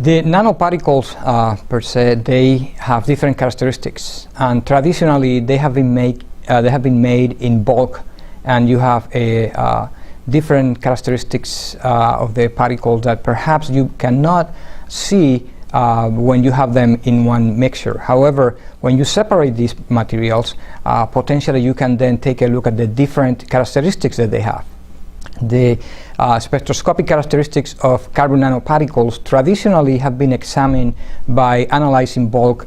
The nanoparticles per se, they have different characteristics, and traditionally they have been made in bulk, and you have a different characteristics of the particles that perhaps you cannot see when you have them in one mixture. However, when you separate these materials, potentially you can then take a look at the different characteristics that they have. The spectroscopic characteristics of carbon nanoparticles traditionally have been examined by analyzing bulk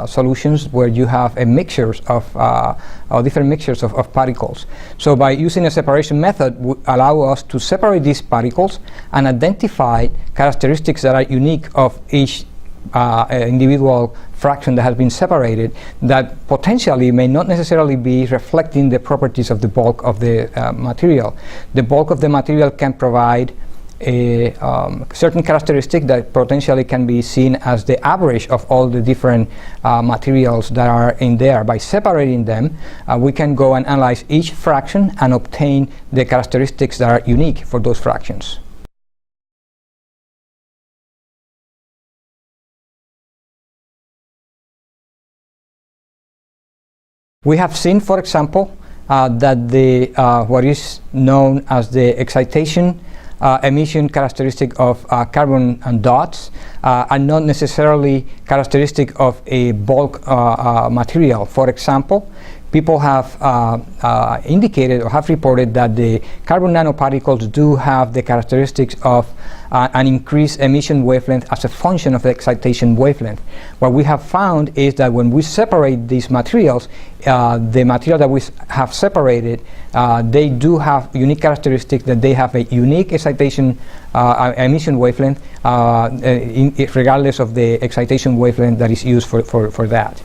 solutions where you have a mixtures of different mixtures of particles. So by using a separation method would allow us to separate these particles and identify characteristics that are unique of each individual fraction that has been separated, that potentially may not necessarily be reflecting the properties of the bulk of the material. The bulk of the material can provide a certain characteristic that potentially can be seen as the average of all the different materials that are in there. By separating them, we can go and analyze each fraction and obtain the characteristics that are unique for those fractions. We have seen, for example, that the what is known as the excitation emission characteristic of carbon dots are not necessarily characteristic of a bulk material. For example, people have indicated or have reported that the carbon nanoparticles do have the characteristics of an increased emission wavelength as a function of the excitation wavelength. What we have found is that when we separate these materials, the material that we have separated, they do have unique characteristics, that they have a unique excitation emission wavelength regardless of the excitation wavelength that is used for that.